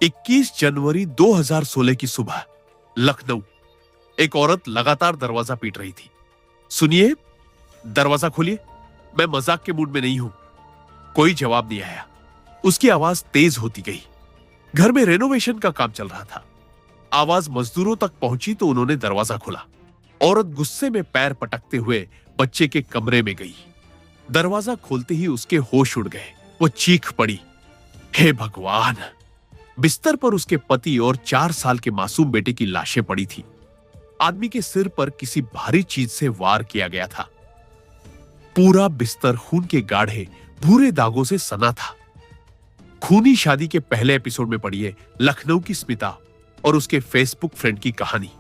21 जनवरी 2016 की सुबह लखनऊ। एक औरत लगातार दरवाजा पीट रही थी। सुनिए, दरवाजा खोलिए, मैं मजाक के मूड में नहीं हूं। कोई जवाब नहीं आया। उसकी आवाज तेज होती गई। घर में रेनोवेशन का काम चल रहा था। आवाज मजदूरों तक पहुंची तो उन्होंने दरवाजा खोला। औरत गुस्से में पैर पटकते हुए बच्चे के कमरे में गई। दरवाजा खोलते ही उसके होश उड़ गए। वो चीख पड़ी, हे भगवान! बिस्तर पर उसके पति और 4 साल के मासूम बेटे की लाशें पड़ी थी। आदमी के सिर पर किसी भारी चीज से वार किया गया था। पूरा बिस्तर खून के गाढ़े भूरे दागों से सना था। खूनी शादी के पहले एपिसोड में पढ़िए लखनऊ की स्मिता और उसके फेसबुक फ्रेंड की कहानी।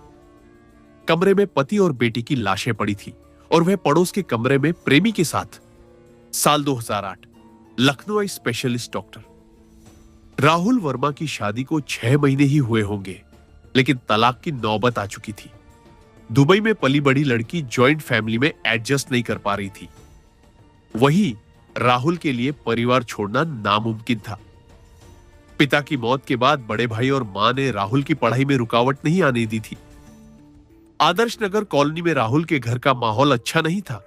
कमरे में पति और बेटी की लाशें पड़ी थी और वह पड़ोस के कमरे में प्रेमी के साथ। साल 2008, Lucknow eye specialist doctor. Rahul Verma की शादी को 6 महीने ही हुए होंगे, लेकिन तलाक की नौबत आ चुकी थी। दुबई में पली बड़ी लड़की जॉइंट फैमिली में एडजस्ट नहीं कर पा रही थी। वही राहुल के लिए परिवार छोड़ना नामुमकिन था। पिता की मौत के बाद बड़े भाई और मां ने राहुल की पढ़ाई में रुकावट नहीं आने दी थी। आदर्श नगर कॉलोनी में राहुल के घर का माहौल अच्छा नहीं था।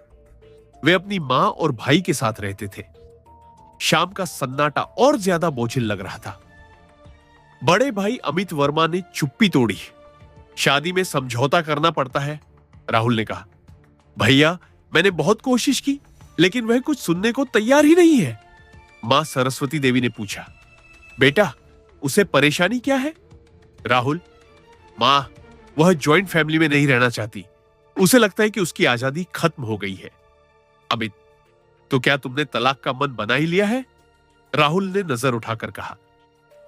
वे अपनी मां और भाई के साथ रहते थे। शाम का सन्नाटा और ज्यादा बोझिल लग रहा था। बड़े भाई अमित वर्मा ने चुप्पी तोड़ी। शादी में समझौता करना पड़ता है, राहुल ने कहा। भैया, मैंने बहुत कोशिश की, लेकिन वह कुछ सुनने को तैयार ही नहीं है। मां सरस्वती देवी ने पूछा, बेटा, उसे परेशानी क्या है? राहुल, मां, वह जॉइंट फैमिली में नहीं रहना चाहती। उसे लगता है कि उसकी आजादी खत्म हो गई है। अमित, तो क्या तुमने तलाक का मन बना ही लिया है? राहुल ने नजर उठाकर कहा,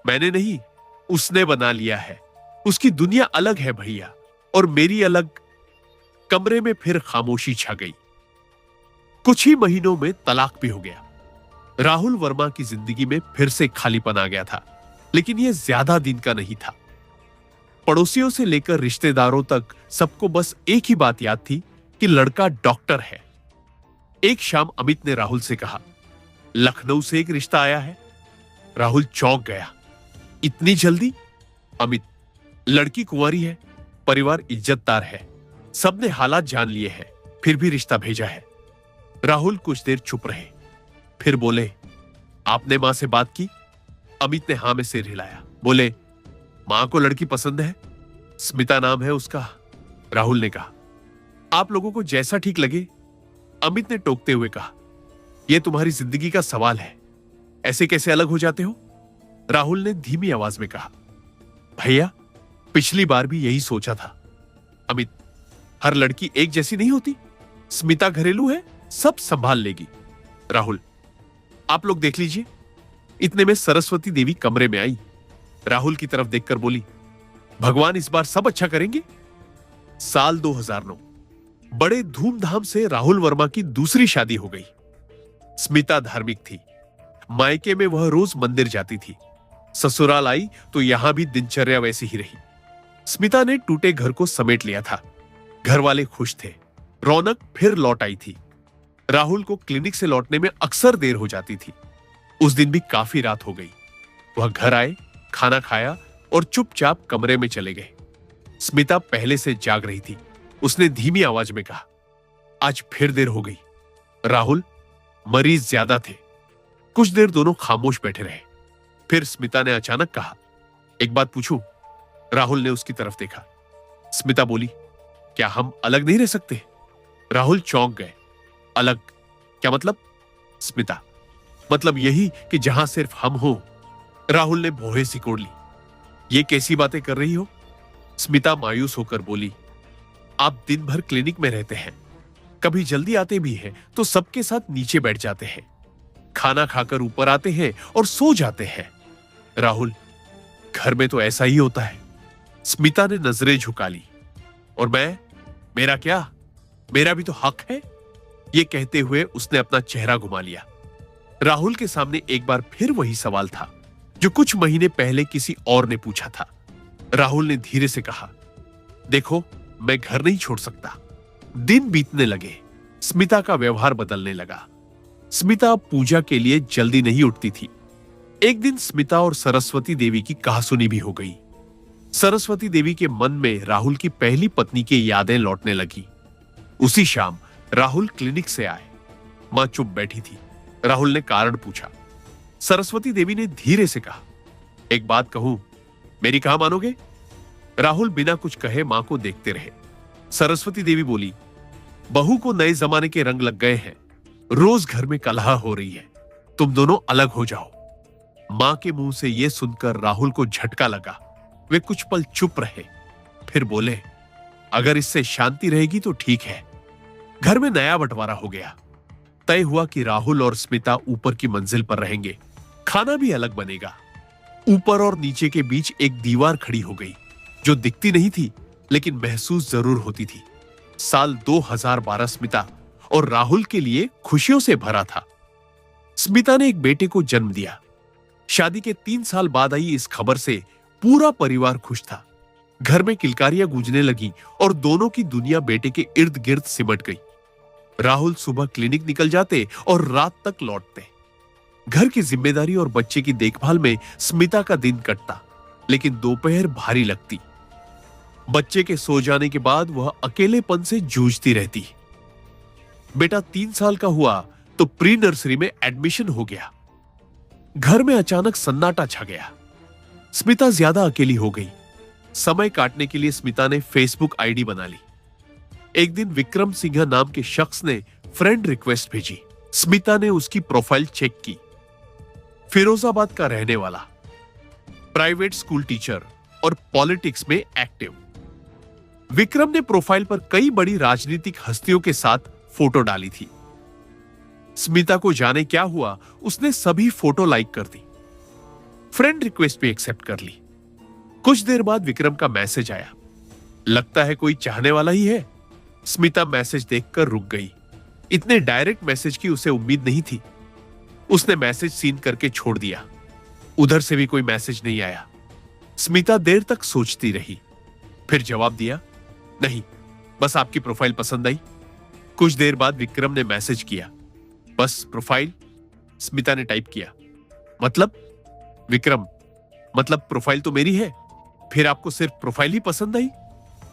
मैंने नहीं, उसने बना लिया है। उसकी दुनिया अलग है भैया, और मेरी अलग। कमरे में फिर खामोशी छा गई। कुछ ही महीनों में तलाक भी हो गया। राहुल वर्मा की जिंदगी में फिर से खालीपन आ गया था, लेकिन यह ज्यादा दिन का नहीं था। पड़ोसियों से लेकर रिश्तेदारों तक सबको बस एक ही बात याद थी कि लड़का डॉक्टर है। एक शाम अमित ने राहुल से कहा, लखनऊ से एक रिश्ता आया है। राहुल चौंक गया, इतनी जल्दी? अमित, लड़की कुंवारी है, परिवार इज्जतदार है, सबने हालात जान लिए हैं, फिर भी रिश्ता भेजा है। राहुल कुछ देर चुप रहे, फिर बोले, आपने मां से बात की? अमित ने हां में सिर हिलाया। बोले, मां को लड़की पसंद है, स्मिता नाम है उसका। राहुल ने कहा, आप लोगों को जैसा ठीक लगे। अमित ने टोकते हुए कहा, यह तुम्हारी जिंदगी का सवाल है, ऐसे कैसे अलग हो जाते हो? राहुल ने धीमी आवाज में कहा, भैया, पिछली बार भी यही सोचा था। अमित, हर लड़की एक जैसी नहीं होती। स्मिता घरेलू है, सब संभाल लेगी। राहुल, आप लोग देख लीजिए। इतने में सरस्वती देवी कमरे में आई। राहुल की तरफ देखकर बोली, भगवान इस बार सब अच्छा करेंगे। साल 2009, बड़े धूमधाम से राहुल वर्मा की दूसरी शादी हो गई। स्मिता धार्मिक थी। मायके में वह रोज मंदिर जाती थी। ससुराल आई तो यहां भी दिनचर्या वैसी ही रही। स्मिता ने टूटे घर को समेट लिया था। घर वाले खुश थे। रौनक फिर लौट आई थी। राहुल को क्लिनिक से लौटने में अक्सर देर हो जाती थी। उस दिन भी काफी रात हो गई। वह घर आए, खाना खाया और चुपचाप कमरे में चले गए। स्मिता पहले से जाग रही थी। उसने धीमी आवाज में कहा, आज फिर देर हो गई। राहुल, मरीज ज्यादा थे। कुछ देर दोनों खामोश बैठे रहे। फिर स्मिता ने अचानक कहा, एक बात पूछूं? राहुल ने उसकी तरफ देखा। स्मिता बोली, क्या हम अलग नहीं रह सकते? राहुल चौंक गए। अलग? क्या मतलब? स्मिता, मतलब यही कि जहां सिर्फ हम हो। राहुल ने भौहें सिकोड़ ली। ये कैसी बातें कर रही हो? स्मिता मायूस होकर बोली, आप दिन भर क्लिनिक में रहते हैं, कभी जल्दी आते भी हैं तो सबके साथ नीचे बैठ जाते हैं, खाना खाकर ऊपर आते हैं और सो जाते हैं। राहुल, घर में तो ऐसा ही होता है। स्मिता ने नजरें झुका ली। और मेरा क्या? मेरा भी तो हक है। यह कहते हुए उसने अपना चेहरा घुमा लिया। राहुल के सामने एक बार फिर वही सवाल था जो कुछ महीने पहले किसी और ने पूछा था। राहुल ने धीरे से कहा, देखो, मैं घर नहीं छोड़ सकता। दिन बीतने लगे। स्मिता का व्यवहार बदलने लगा। स्मिता पूजा के लिए जल्दी नहीं उठती थी। एक दिन स्मिता और सरस्वती देवी की कहासुनी भी हो गई। सरस्वती देवी के मन में राहुल की पहली पत्नी की यादें लौटने लगी। उसी शाम राहुल क्लिनिक से आए। मां चुप बैठी थी। राहुल ने कारण पूछा। सरस्वती देवी ने धीरे से कहा, एक बात कहूं, मेरी कहां मानोगे? राहुल बिना कुछ कहे मां को देखते रहे। सरस्वती देवी बोली, बहू को नए जमाने के रंग लग गए हैं। रोज घर में कलह हो रही है। तुम दोनों अलग हो जाओ। मां के मुंह से यह सुनकर राहुल को झटका लगा। वे कुछ पल चुप रहे, फिर बोले, अगर इससे शांति रहेगी तो ठीक है। घर में नया बंटवारा हो गया। तय हुआ कि राहुल और स्मिता ऊपर की मंजिल पर रहेंगे। खाना भी अलग बनेगा। ऊपर और नीचे के बीच एक दीवार खड़ी हो गई, जो दिखती नहीं थी लेकिन महसूस जरूर होती थी। साल 2012 स्मिता और राहुल के लिए खुशियों से भरा था। स्मिता ने एक बेटे को जन्म दिया। शादी के 3 साल बाद आई इस खबर से पूरा परिवार खुश था। घर में किलकारियां गूंजने लगी और दोनों की दुनिया बेटे के इर्द गिर्द सिमट गई। राहुल सुबह क्लिनिक निकल जाते और रात तक लौटते। घर की जिम्मेदारी और बच्चे की देखभाल में स्मिता का दिन कटता, लेकिन दोपहर भारी लगती। बच्चे के सो जाने के बाद वह अकेलेपन से जूझती रहती। बेटा 3 साल का हुआ तो प्री नर्सरी में एडमिशन हो गया। घर में अचानक सन्नाटा छा गया। स्मिता ज्यादा अकेली हो गई। समय काटने के लिए स्मिता ने फेसबुक आईडी बना ली। एक दिन विक्रम सिंह नाम के शख्स ने फ्रेंड रिक्वेस्ट भेजी। स्मिता ने उसकी प्रोफाइल चेक की। फिरोजाबाद का रहने वाला, प्राइवेट स्कूल टीचर और पॉलिटिक्स में एक्टिव। विक्रम ने प्रोफाइल पर कई बड़ी राजनीतिक हस्तियों के साथ फोटो डाली थी। स्मिता को जाने क्या हुआ, उसने सभी फोटो लाइक कर दी। फ्रेंड रिक्वेस्ट भी एक्सेप्ट कर ली। कुछ देर बाद विक्रम का मैसेज आया। लगता है कोई चाहने वाला ही है। स्मिता मैसेज देखकर रुक गई। इतने डायरेक्ट मैसेज की उसे उम्मीद नहीं थी। उसने मैसेज सीन करके छोड़ दिया। उधर से भी कोई मैसेज नहीं आया। स्मिता देर तक सोचती रही, फिर जवाब दिया, नहीं, बस आपकी प्रोफाइल पसंद आई। कुछ देर बाद विक्रम ने मैसेज किया, बस प्रोफाइल? स्मिता ने टाइप किया, मतलब? विक्रम, मतलब प्रोफाइल तो मेरी है, फिर आपको सिर्फ प्रोफाइल ही पसंद आई?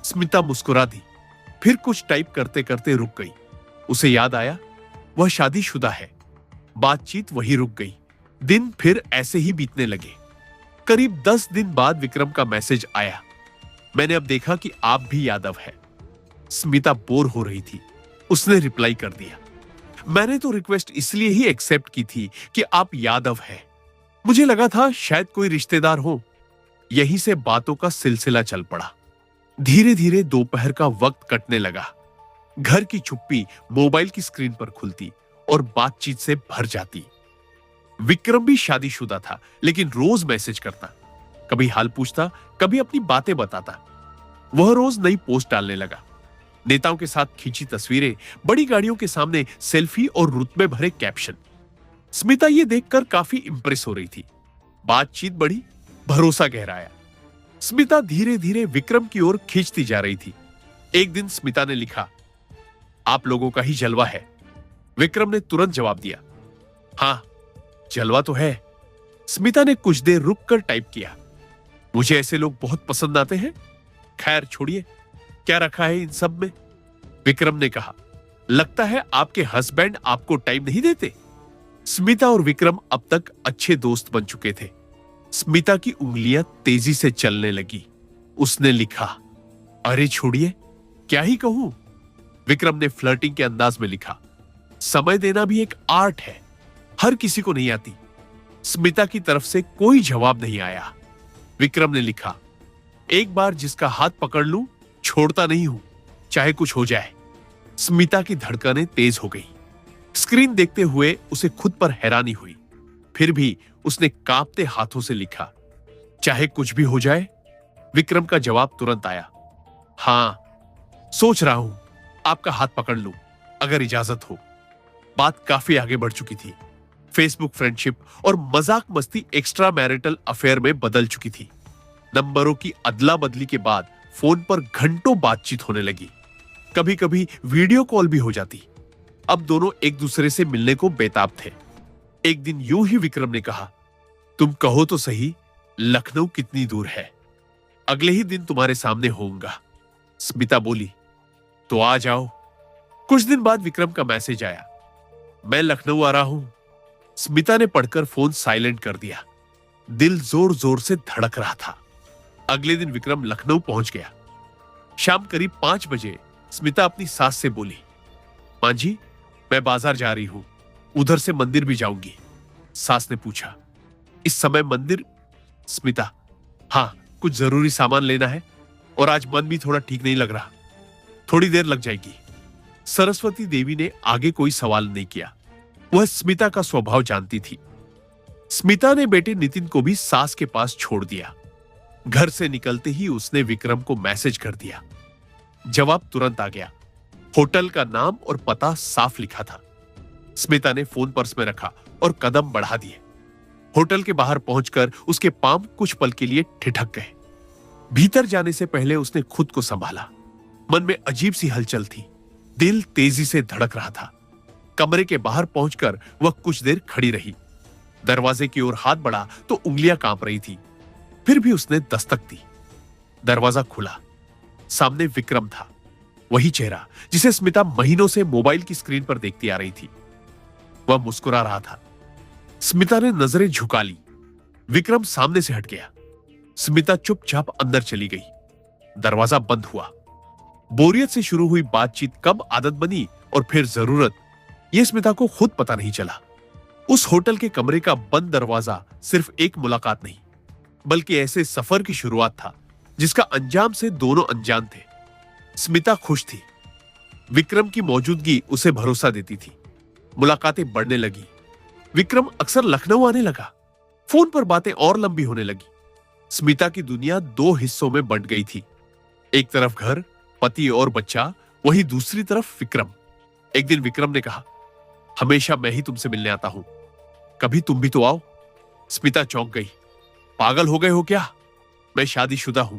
स्मिता मुस्कुरा दी, फिर कुछ टाइप करते करते रुक गई। उसे याद आया वह शादीशुदा है। बातचीत वहीं रुक गई। दिन फिर ऐसे ही बीतने लगे। करीब 10 दिन बाद विक्रम का मैसेज आया, मैंने अब देखा कि आप भी यादव है। स्मिता बोर हो रही थी। उसने रिप्लाई कर दिया, मैंने तो रिक्वेस्ट इसलिए ही एक्सेप्ट की थी कि आप यादव हैं। मुझे लगा था शायद कोई रिश्तेदार हो। यहीं से बातों का सिलसिला चल पड़ा। धीरे धीरे दोपहर का वक्त कटने लगा। घर की चुप्पी मोबाइल की स्क्रीन पर खुलती और बातचीत से भर जाती। विक्रम भी शादीशुदा था, लेकिन रोज मैसेज करता। कभी हाल पूछता, कभी अपनी बातें बताता। वह रोज नई पोस्ट डालने लगा। नेताओं के साथ खींची तस्वीरें, बड़ी गाड़ियों के सामने सेल्फी और रुतबे भरे कैप्शन। स्मिता ये देखकर काफी इंप्रेस हो रही थी। बातचीत बढ़ी, भरोसा गहराया। स्मिता धीरे धीरे विक्रम की ओर खींचती जा रही थी। एक दिन स्मिता ने लिखा, आप लोगों का ही जलवा है। विक्रम ने तुरंत जवाब दिया, हां, जलवा तो है। स्मिता ने कुछ देर रुककर टाइप किया, मुझे ऐसे लोग बहुत पसंद आते हैं। खैर छोड़िए, क्या रखा है इन सब में? विक्रम ने कहा, लगता है आपके हस्बैंड आपको टाइम नहीं देते। स्मिता और विक्रम अब तक अच्छे दोस्त बन चुके थे। स्मिता की उंगलियां तेजी से चलने लगी। उसने लिखा, अरे छोड़िए, क्या ही कहूं। विक्रम ने फ्लर्टिंग के अंदाज में लिखा, समय देना भी एक आर्ट है, हर किसी को नहीं आती। स्मिता की तरफ से कोई जवाब नहीं आया। विक्रम ने लिखा, एक बार जिसका हाथ पकड़ लूं, छोड़ता नहीं हूं, चाहे कुछ हो जाए। स्मिता की धड़कनें तेज हो गई। स्क्रीन देखते हुए उसे खुद पर हैरानी हुई। फिर भी उसने कांपते हाथों से लिखा, चाहे कुछ भी हो जाए। विक्रम का जवाब तुरंत आया, हां, सोच रहा हूं आपका हाथ पकड़ लूं, अगर इजाजत हो। बात काफी आगे बढ़ चुकी थी। फेसबुक फ्रेंडशिप और मजाक मस्ती एक्स्ट्रा मैरिटल अफेयर में बदल चुकी थी। नंबरों की अदला बदली के बाद फोन पर घंटों बातचीत होने लगी। कभी कभी वीडियो कॉल भी हो जाती। अब दोनों एक दूसरे से मिलने को बेताब थे। एक दिन यूं ही विक्रम ने कहा, तुम कहो तो सही, लखनऊ कितनी दूर है? अगले ही दिन तुम्हारे सामने होऊंगा। स्मिता बोली, तो आ जाओ। कुछ दिन बाद विक्रम का मैसेज आया, मैं लखनऊ आ रहा हूं। स्मिता ने पढ़कर फोन साइलेंट कर दिया। दिल जोर जोर से धड़क रहा था। अगले दिन विक्रम लखनऊ पहुंच गया। शाम करीब 5 बजे स्मिता अपनी सास से बोली, मां जी, मैं बाजार जा रही हूं, उधर से मंदिर भी जाऊंगी। सास ने पूछा, इस समय मंदिर? स्मिता, हां, कुछ जरूरी सामान लेना है और आज मन भी थोड़ा ठीक नहीं लग रहा, थोड़ी देर लग जाएगी। सरस्वती देवी ने आगे कोई सवाल नहीं किया। वह स्मिता का स्वभाव जानती थी। स्मिता ने बेटे नितिन को भी सास के पास छोड़ दिया। घर से निकलते ही उसने विक्रम को मैसेज कर दिया। जवाब तुरंत आ गया। होटल का नाम और पता साफ लिखा था। स्मिता ने फोन पर्स में रखा और कदम बढ़ा दिए। होटल के बाहर पहुंचकर उसके पांव कुछ पल के लिए ठिठक गए। भीतर जाने से पहले उसने खुद को संभाला। मन में अजीब सी हलचल थी। दिल तेजी से धड़क रहा था। कमरे के बाहर पहुंचकर वह कुछ देर खड़ी रही। दरवाजे की ओर हाथ बढ़ा तो उंगलियां कांप रही थी। फिर भी उसने दस्तक दी। दरवाजा खुला। सामने विक्रम था, वही चेहरा जिसे स्मिता महीनों से मोबाइल की स्क्रीन पर देखती आ रही थी। वह मुस्कुरा रहा था। स्मिता ने नजरें झुका ली। विक्रम सामने से हट गया। स्मिता चुपचाप अंदर चली गई। दरवाजा बंद हुआ। बोरियत से शुरू हुई बातचीत कब आदत बनी और फिर जरूरत, यह स्मिता को खुद पता नहीं चला। उस होटल के कमरे का बंद दरवाजा सिर्फ एक मुलाकात नहीं, बल्कि ऐसे सफर की शुरुआत था जिसका अंजाम से दोनों अनजान थे। स्मिता खुश थी। विक्रम की मौजूदगी उसे भरोसा देती थी। मुलाकातें बढ़ने लगी। विक्रम अक्सर लखनऊ आने लगा। फोन पर बातें और लंबी होने लगी। स्मिता की दुनिया 2 हिस्सों में बंट गई थी। एक तरफ घर, पति और बच्चा, वहीं दूसरी तरफ विक्रम। एक दिन विक्रम ने कहा, हमेशा मैं ही तुमसे मिलने आता हूं, कभी तुम भी तो आओ। स्मिता चौंक गई। पागल हो गए हो क्या? मैं शादीशुदा हूं,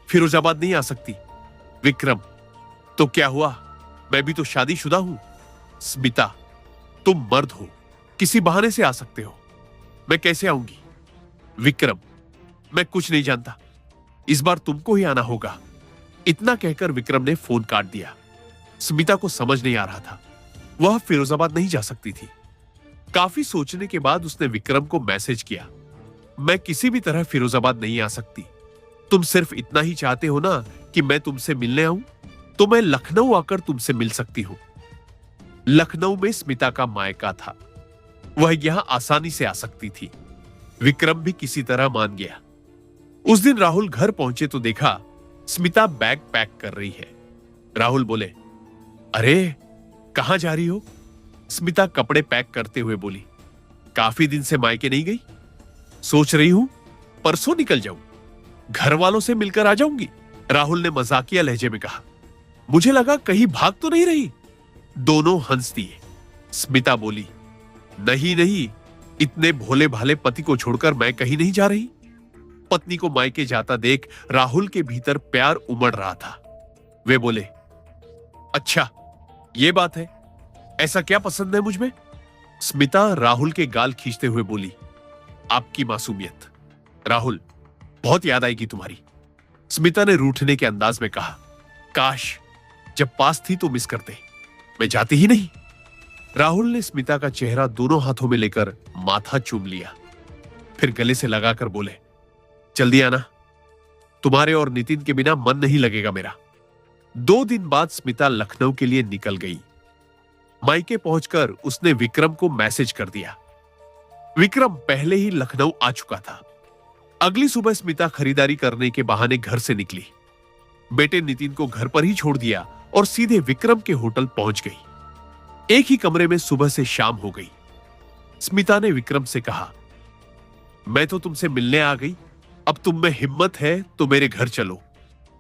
फिरोजाबाद नहीं आ सकती। विक्रम, तो क्या हुआ, मैं भी तो शादीशुदा हूं। स्मिता, तुम मर्द हो, किसी बहाने से आ सकते हो, मैं कैसे आऊंगी? विक्रम, मैं कुछ नहीं जानता, इस बार तुमको ही आना होगा। इतना कहकर विक्रम ने फोन काट दिया। स्मिता को समझ नहीं आ रहा था। वह फिरोजाबाद नहीं जा सकती थी। काफी सोचने के बाद उसने विक्रम को मैसेज किया, मैं किसी भी तरह फिरोजाबाद नहीं आ सकती। तुम सिर्फ इतना ही चाहते हो ना कि मैं तुमसे मिलने आऊं, तो मैं लखनऊ आकर तुमसे मिल सकती हूं। लखनऊ में स्मिता का मायका था। वह यहां आसानी से आ सकती थी। विक्रम भी किसी तरह मान गया। उस दिन राहुल घर पहुंचे तो देखा स्मिता बैग पैक कर रही है। राहुल बोले, अरे कहां जा रही हो? स्मिता कपड़े पैक करते हुए बोली, काफी दिन से मायके नहीं गई, सोच रही हूं परसों निकल जाऊं, घर वालों से मिलकर आ जाऊंगी। राहुल ने मजाकिया लहजे में कहा। मुझे लगा कहीं भाग तो नहीं रही। दोनों हंस दिए। स्मिता बोली, नहीं नहीं, इतने भोले भाले पति को छोड़कर मैं कहीं नहीं जा रही। पत्नी को मायके जाता देख राहुल के भीतर प्यार उमड़ रहा था। वे बोले, अच्छा ये बात है, ऐसा क्या पसंद है मुझ में? स्मिता राहुल के गाल खींचते हुए बोली, आपकी मासूमियत। राहुल, बहुत याद आएगी तुम्हारी। स्मिता ने रूठने के अंदाज में कहा, काश जब पास थी तो मिस करते, मैं जाती ही नहीं। राहुल ने स्मिता का चेहरा दोनों हाथों में लेकर माथा चूम लिया, फिर गले से लगाकर बोले, जल्दी आना, तुम्हारे और नितिन के बिना मन नहीं लगेगा मेरा। 2 दिन बाद स्मिता लखनऊ के लिए निकल गई। मायके पहुंचकर उसने विक्रम को मैसेज कर दिया। विक्रम पहले ही लखनऊ आ चुका था। अगली सुबह स्मिता खरीदारी करने के बहाने घर से निकली। बेटे नितिन को घर पर ही छोड़ दिया और सीधे विक्रम के होटल पहुंच गई। एक ही कमरे में सुबह से शाम हो गई। स्मिता ने विक्रम से कहा, मैं तो तुमसे मिलने आ गई, अब तुम में हिम्मत है तो मेरे घर चलो।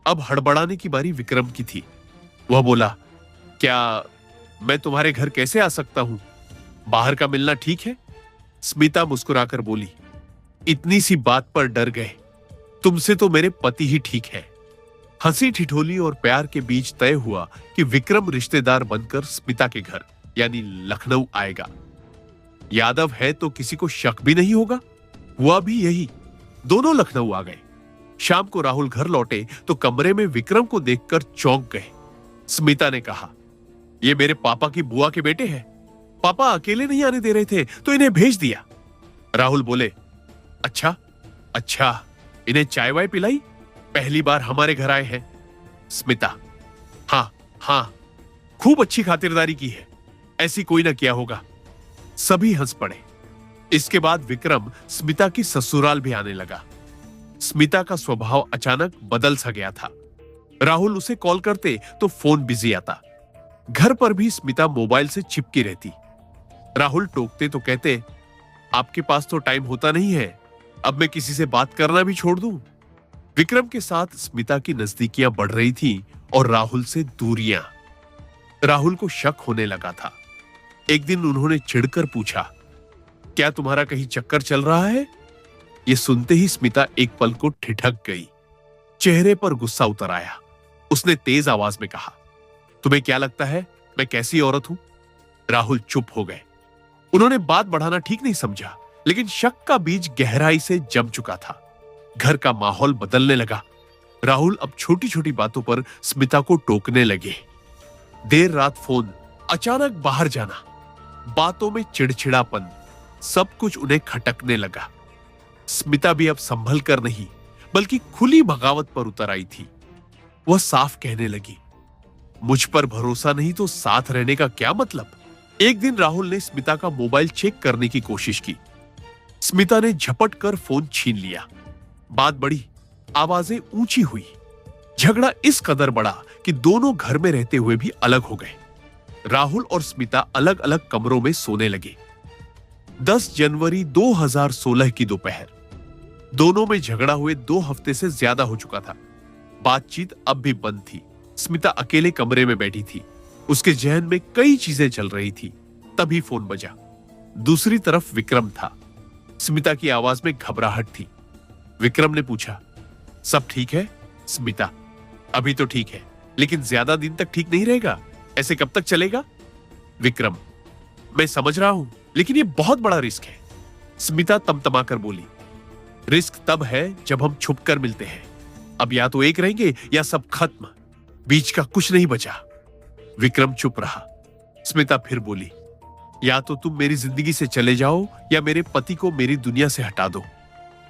अब हड़बड़ाने की बारी विक्रम की थी। वह बोला, क्या मैं तुम्हारे घर कैसे आ सकता हूं? बाहर का मिलना ठीक है? स्मिता मुस्कुराकर बोली, इतनी सी बात पर डर गए? तुमसे तो मेरे पति ही ठीक है। हंसी ठिठोली और प्यार के बीच तय हुआ कि विक्रम रिश्तेदार बनकर स्मिता के घर यानी लखनऊ आएगा। यादव है तो किसी को शक भी नहीं होगा। हुआ भी यही। दोनों लखनऊ आ गए। शाम को राहुल घर लौटे तो कमरे में विक्रम को देखकर चौंक गए। स्मिता ने कहा, ये मेरे पापा की बुआ के बेटे हैं। पापा अकेले नहीं आने दे रहे थे तो इन्हें भेज दिया। राहुल बोले, अच्छा अच्छा, इन्हें चाय वाय पिलाई? पहली बार हमारे घर आए हैं। स्मिता, हाँ हाँ, खूब अच्छी खातिरदारी की है, ऐसी कोई ना किया होगा। सभी हंस पड़े। इसके बाद विक्रम स्मिता की ससुराल भी आने लगा। स्मिता का स्वभाव अचानक बदल सा गया था। राहुल उसे कॉल करते तो फोन बिजी आता। घर पर भी स्मिता मोबाइल से चिपकी रहती। राहुल टोकते तो कहते, आपके पास तो टाइम होता नहीं है, अब मैं किसी से बात करना भी छोड़ दूं। विक्रम के साथ स्मिता की नजदीकियां बढ़ रही थी और राहुल से दूरियां। राहुल को शक होने लगा था। एक दिन उन्होंने चिढ़कर पूछा, क्या तुम्हारा कहीं चक्कर चल रहा है? यह सुनते ही स्मिता एक पल को ठिठक गई। चेहरे पर गुस्सा उतर आया। उसने तेज आवाज में कहा, तुम्हें क्या लगता है मैं कैसी औरत हूं? राहुल चुप हो गए। उन्होंने बात बढ़ाना ठीक नहीं समझा, लेकिन शक का बीज गहराई से जम चुका था। घर का माहौल बदलने लगा। राहुल अब छोटी छोटी बातों पर स्मिता को टोकने लगे। देर रात फोन, अचानक बाहर जाना, बातों में चिड़चिड़ापन, सब कुछ उन्हें खटकने लगा। स्मिता भी अब संभल कर नहीं बल्कि खुली बगावत पर उतर आई थी। वह साफ कहने लगी, मुझ पर भरोसा नहीं तो साथ रहने का क्या मतलब? एक दिन राहुल ने स्मिता का मोबाइल चेक करने की कोशिश की। स्मिता ने झपट कर फोन छीन लिया। बात बढ़ी, आवाजें ऊंची हुई। झगड़ा इस कदर बढ़ा कि दोनों घर में रहते हुए भी अलग हो गए। राहुल और स्मिता अलग अलग कमरों में सोने लगे। 10 जनवरी 2016 की दोपहर। दोनों में झगड़ा हुए 2 हफ्ते से ज्यादा हो चुका था। बातचीत अब भी बंद थी। स्मिता अकेले कमरे में बैठी थी। उसके जहन में कई चीजें चल रही थी। तभी फोन बजा। दूसरी तरफ विक्रम था। स्मिता की आवाज में घबराहट थी। विक्रम ने पूछा, सब ठीक है? स्मिता, अभी तो ठीक है, लेकिन ज्यादा दिन तक ठीक नहीं रहेगा। ऐसे कब तक चलेगा? विक्रम, मैं समझ रहा हूं, लेकिन ये बहुत बड़ा रिस्क है। स्मिता तमतमाकर बोली, रिस्क तब है जब हम छुप कर मिलते हैं। अब या तो एक रहेंगे या सब खत्म, बीच का कुछ नहीं बचा। विक्रम चुप रहा। स्मिता फिर बोली, या तो तुम मेरी जिंदगी से चले जाओ या मेरे पति को मेरी दुनिया से हटा दो।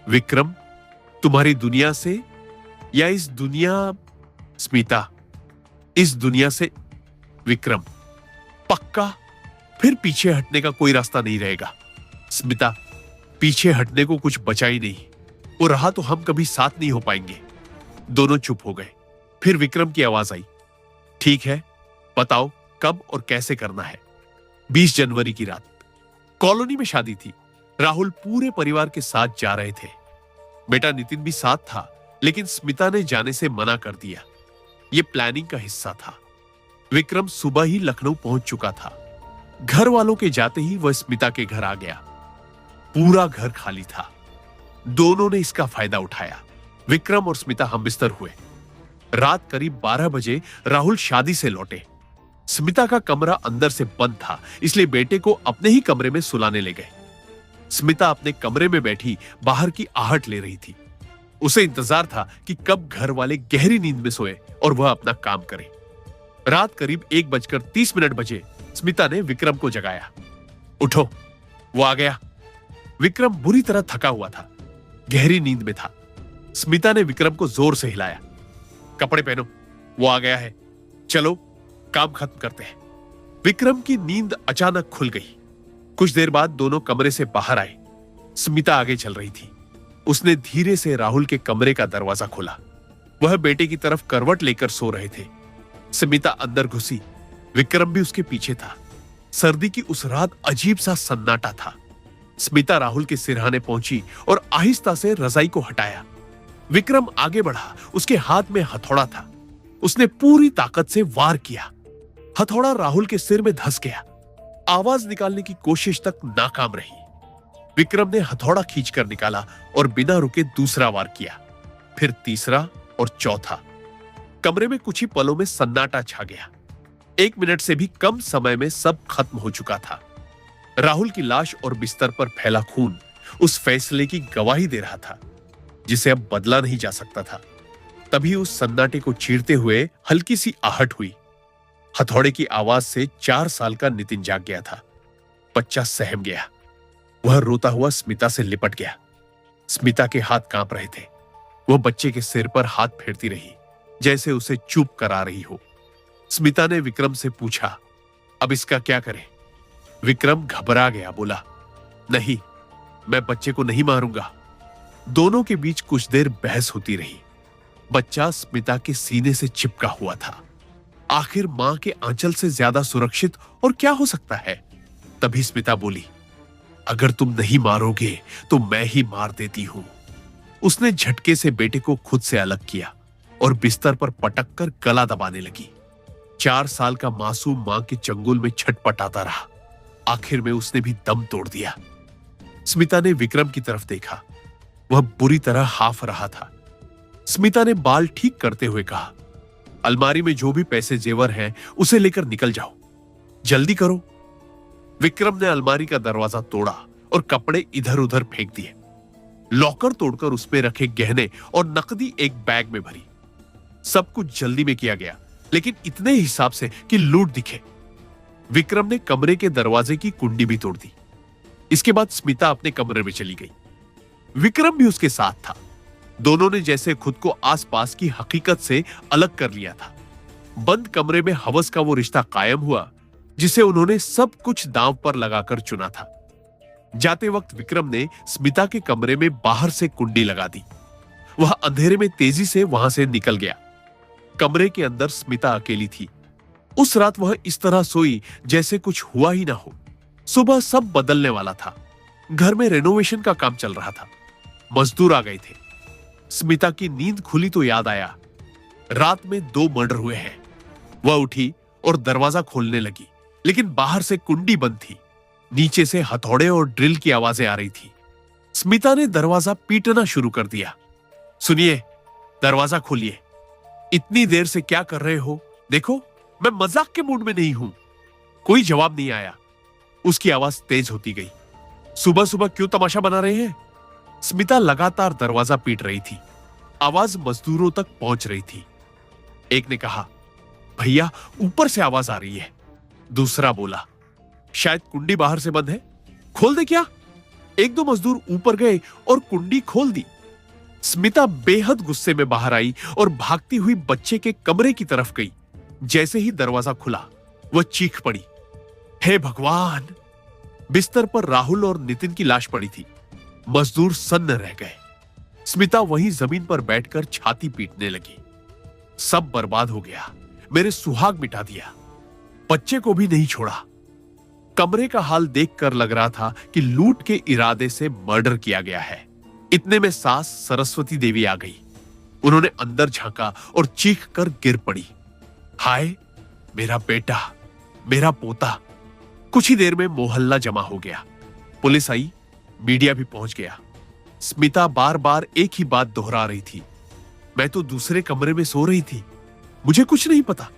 विक्रम, तुम्हारी दुनिया से या इस दुनिया? स्मिता, इस दुनिया से। विक्रम, पक्का? फिर पीछे हटने का कोई रास्ता नहीं रहेगा। स्मिता, पीछे हटने को कुछ बचा ही नहीं। वो रहा तो हम कभी साथ नहीं हो पाएंगे। दोनों चुप हो गए। फिर विक्रम की आवाज आई, ठीक है, बताओ कब और कैसे करना है? 20 जनवरी की रात। कॉलोनी में शादी थी। राहुल पूरे परिवार के साथ जा रहे थे। बेटा नितिन भी साथ था, लेकिन स्मिता ने जाने से मना कर दिया। यह प्लानिंग का हिस्सा था। विक्रम सुबह ही लखनऊ पहुंच चुका था। घर वालों के जाते ही वह स्मिता के घर आ गया। पूरा घर खाली था। दोनों ने इसका फायदा उठाया। विक्रम और स्मिता हमबिस्तर हुए। रात करीब 12 बजे राहुल शादी से लौटे। स्मिता का कमरा अंदर से बंद था, इसलिए बेटे को अपने ही कमरे में सुलाने ले गए। स्मिता अपने कमरे में बैठी बाहर की आहट ले रही थी। उसे इंतजार था कि कब घर वाले गहरी नींद में सोए और वह अपना काम करे। रात करीब 1:30 बजे स्मिता ने विक्रम को जगाया। उठो, वो आ गया। विक्रम बुरी तरह थका हुआ था, गहरी नींद में था। स्मिता ने विक्रम को जोर से हिलाया। कपड़े पहनो, वो आ गया है, चलो काम खत्म करते हैं। विक्रम की नींद अचानक खुल गई। कुछ देर बाद दोनों कमरे से बाहर आए। स्मिता आगे चल रही थी। उसने धीरे से राहुल के कमरे का दरवाजा खोला। वह बेटे की तरफ करवट लेकर सो रहे थे। स्मिता अंदर घुसी। विक्रम भी उसके पीछे था। सर्दी की उस रात अजीब सा सन्नाटा था। स्मिता राहुल के सिरहाने पहुंची और आहिस्ता से रजाई को हटाया। विक्रम आगे बढ़ा। उसके हाथ में हथौड़ा था। उसने पूरी ताकत से वार किया। हथौड़ा राहुल के सिर में धंस गया। आवाज निकालने की कोशिश तक नाकाम रही। विक्रम ने हथौड़ा खींचकर निकाला और बिना रुके दूसरा वार किया, फिर तीसरा और चौथा। कमरे में कुछ ही पलों में सन्नाटा छा गया। 1 मिनट से भी कम समय में सब खत्म हो चुका था। राहुल की लाश और बिस्तर पर फैला खून उस फैसले की गवाही दे रहा था जिसे अब बदला नहीं जा सकता था। तभी उस सन्नाटे को चीरते हुए हल्की सी आहट हुई। हथौड़े की आवाज से 4 साल का नितिन जाग गया था। बच्चा सहम गया। वह रोता हुआ स्मिता से लिपट गया। स्मिता के हाथ कांप रहे थे। वह बच्चे के सिर पर हाथ फेरती रही, जैसे उसे चुप करा रही हो। स्मिता ने विक्रम से पूछा, अब इसका क्या करें? विक्रम घबरा गया, बोला, नहीं, मैं बच्चे को नहीं मारूंगा। दोनों के बीच कुछ देर बहस होती रही। बच्चा स्मिता के सीने से चिपका हुआ था। आखिर मां के आंचल से ज्यादा सुरक्षित और क्या हो सकता है? तभी स्मिता बोली, अगर तुम नहीं मारोगे तो मैं ही मार देती हूं। उसने झटके से बेटे को खुद से अलग किया और बिस्तर पर पटक कर गला दबाने लगी। 4 साल का मासूम मां के चंगुल में छटपटाता रहा। आखिर में उसने भी दम तोड़ दिया। स्मिता ने विक्रम की तरफ देखा। वह बुरी तरह हाफ रहा था। स्मिता ने बाल ठीक करते हुए कहा, अलमारी में जो भी पैसे जेवर हैं उसे लेकर निकल जाओ, जल्दी करो। विक्रम ने अलमारी का दरवाजा तोड़ा और कपड़े इधर उधर फेंक दिए। लॉकर तोड़कर उसमें रखे गहने और नकदी एक बैग में भरी। सब कुछ जल्दी में किया गया, लेकिन इतने हिसाब से कि लूट दिखे। विक्रम ने कमरे के दरवाजे की कुंडी भी तोड़ दी। इसके बाद स्मिता अपने कमरे में चली गई। विक्रम भी उसके साथ था। दोनों ने जैसे खुद को आसपास की हकीकत से अलग कर लिया था। बंद कमरे में हवस का वो रिश्ता कायम हुआ जिसे उन्होंने सब कुछ दांव पर लगाकर चुना था। जाते वक्त विक्रम ने स्मिता के कमरे में बाहर से कुंडी लगा दी। वह अंधेरे में तेजी से वहां से निकल गया। कमरे के अंदर स्मिता अकेली थी। उस रात वह इस तरह सोई जैसे कुछ हुआ ही ना हो। सुबह सब बदलने वाला था। घर में रेनोवेशन का काम चल रहा था। मजदूर आ गए थे। स्मिता की नींद खुली तो याद आया, रात में 2 मर्डर हुए हैं। वह उठी और दरवाजा खोलने लगी, लेकिन बाहर से कुंडी बंद थी। नीचे से हथौड़े और ड्रिल की आवाजें आ रही थी। स्मिता ने दरवाजा पीटना शुरू कर दिया। सुनिए, दरवाजा खोलिए। इतनी देर से क्या कर रहे हो? देखो, मैं मजाक के मूड में नहीं हूं। कोई जवाब नहीं आया। उसकी आवाज तेज होती गई। सुबह सुबह क्यों तमाशा बना रहे हैं? स्मिता लगातार दरवाजा पीट रही थी। आवाज मजदूरों तक पहुंच रही थी। एक ने कहा, भैया ऊपर से आवाज आ रही है। दूसरा बोला, शायद कुंडी बाहर से बंद है, खोल दे क्या? 1-2 मजदूर ऊपर गए और कुंडी खोल दी। स्मिता बेहद गुस्से में बाहर आई और भागती हुई बच्चे के कमरे की तरफ गई। जैसे ही दरवाजा खुला, वह चीख पड़ी, हे भगवान! बिस्तर पर राहुल और नितिन की लाश पड़ी थी। मजदूर सन्न रह गए। स्मिता वहीं जमीन पर बैठकर छाती पीटने लगी। सब बर्बाद हो गया। मेरे सुहाग मिटा दिया। बच्चे को भी नहीं छोड़ा। कमरे का हाल देखकर लग रहा था कि लूट के इरादे से मर्डर किया गया है। इतने में सास सरस्वती देवी आ गई। उन्होंने अंदर झांका और चीख कर गिर पड़ी। हाय, मेरा बेटा, मेरा पोता। कुछ ही देर में मोहल्ला जमा हो गया। पुलिस आई, मीडिया भी पहुंच गया। स्मिता बार बार एक ही बात दोहरा रही थी, मैं तो दूसरे कमरे में सो रही थी, मुझे कुछ नहीं पता।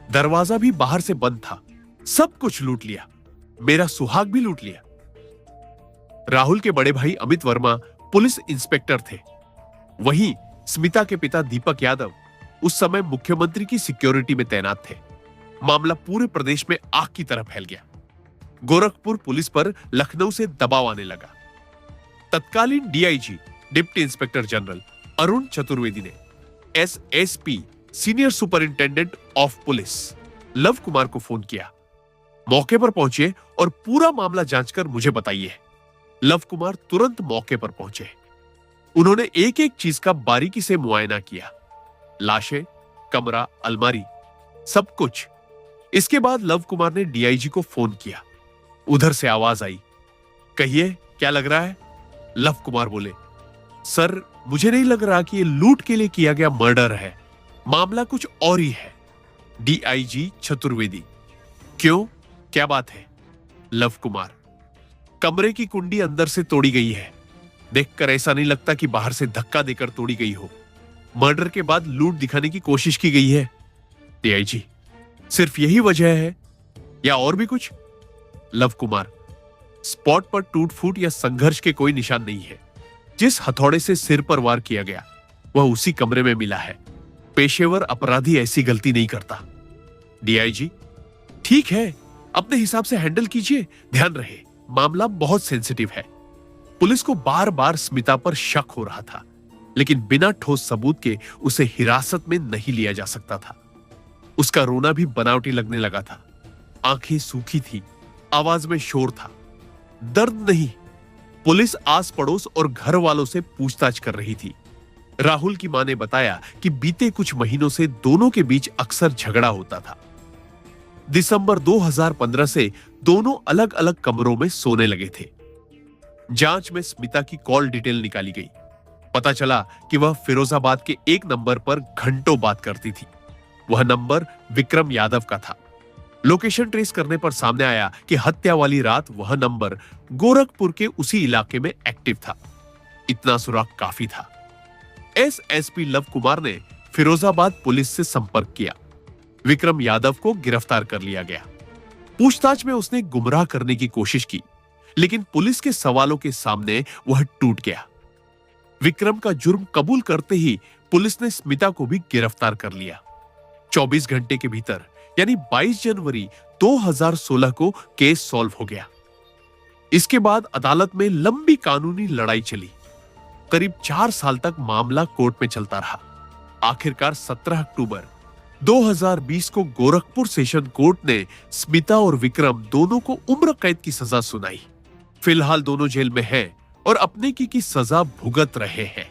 दरवाजा भी बाहर से बंद था। सब कुछ लूट लिया। मेरा सुहाग भी लूट लिया। राहुल के बड़े भाई अमित वर्मा पुलिस इंस्पेक्टर थे। वहीं स्मिता के पिता दीपक यादव उस समय मुख्यमंत्री की सिक्योरिटी में तैनात थे। मामला पूरे प्रदेश में आग की तरह फैल गया। गोरखपुर पुलिस पर लखनऊ से दबाव आने लगा। तत्कालीन DIG deputy inspector general Arun Chaturvedi ने SSP senior superintendent of police Lav Kumar को फोन किया। मौके पर पहुंचिए और पूरा मामला जांचकर मुझे बताइए। लव कुमार तुरंत मौके पर पहुंचे। उन्होंने एक एक चीज का बारीकी से मुआयना किया। लाशें, कमरा, अलमारी, सब कुछ। इसके बाद लव कुमार ने डीआईजी को फोन किया। उधर से आवाज आई, कहिए क्या लग रहा है? लव कुमार बोले, सर मुझे नहीं लग रहा कि ये लूट के लिए किया गया मर्डर है, मामला कुछ और ही है। डीआईजी चतुर्वेदी, क्यों, क्या बात है? लव कुमार, कमरे की कुंडी अंदर से तोड़ी गई है। देखकर ऐसा नहीं लगता कि बाहर से धक्का देकर तोड़ी गई हो। मर्डर के बाद लूट दिखाने की कोशिश की गई है। डीआईजी, सिर्फ यही वजह है या और भी कुछ? लव कुमार, स्पॉट पर टूट फूट या संघर्ष के कोई निशान नहीं है। जिस हथौड़े से सिर पर वार किया गया वह उसी कमरे में मिला है। पेशेवर अपराधी ऐसी गलती नहीं करता। डीआईजी, ठीक है, अपने हिसाब से हैंडल कीजिए। ध्यान रहे, मामला बहुत सेंसिटिव है। पुलिस को बार बार स्मिता पर शक हो रहा था, लेकिन बिना ठोस सबूत के उसे हिरासत में नहीं लिया जा सकता था। उसका रोना भी बनावटी लगने लगा था। आंखें सूखी थी, आवाज में शोर था। दर्द नहीं। पुलिस आस पड़ोस और घर वालों से पूछताछ कर रही थी। राहुल की मां ने बताया कि बीते कुछ महीनों से दोनों के बीच अक्सर झगड़ा होता था। दिसंबर 2015 से दोनों अलग अलग कमरों में सोने लगे थे। जांच में स्मिता की कॉल डिटेल निकाली गई। पता चला कि वह फिरोजाबाद के एक नंबर पर घंटों बात करती थी। वह नंबर विक्रम यादव का था। लोकेशन ट्रेस करने पर सामने आया कि हत्या वाली रात वह नंबर गोरखपुर के उसी इलाके में एक्टिव था। इतना सुराग काफी था। एसएसपी लव कुमार ने फिरोजाबाद पुलिस से संपर्क किया। विक्रम यादव को गिरफ्तार कर लिया गया। पूछताछ में उसने गुमराह करने की कोशिश की, लेकिन पुलिस के सवालों के सामने वह टूट गया। विक्रम का जुर्म कबूल करते ही पुलिस ने स्मिता को भी गिरफ्तार कर लिया। 24 घंटे के भीतर यानी 22 जनवरी 2016 को केस सॉल्व हो गया। इसके बाद अदालत में लंबी कानूनी लड़ाई चली। करीब 4 साल तक मामला कोर्ट में चलता रहा। आखिरकार 17 अक्टूबर 2020 को गोरखपुर सेशन कोर्ट ने स्मिता और विक्रम दोनों को उम्र कैद की सजा सुनाई। फिलहाल दोनों जेल में हैं और अपने की सजा भुगत रहे हैं।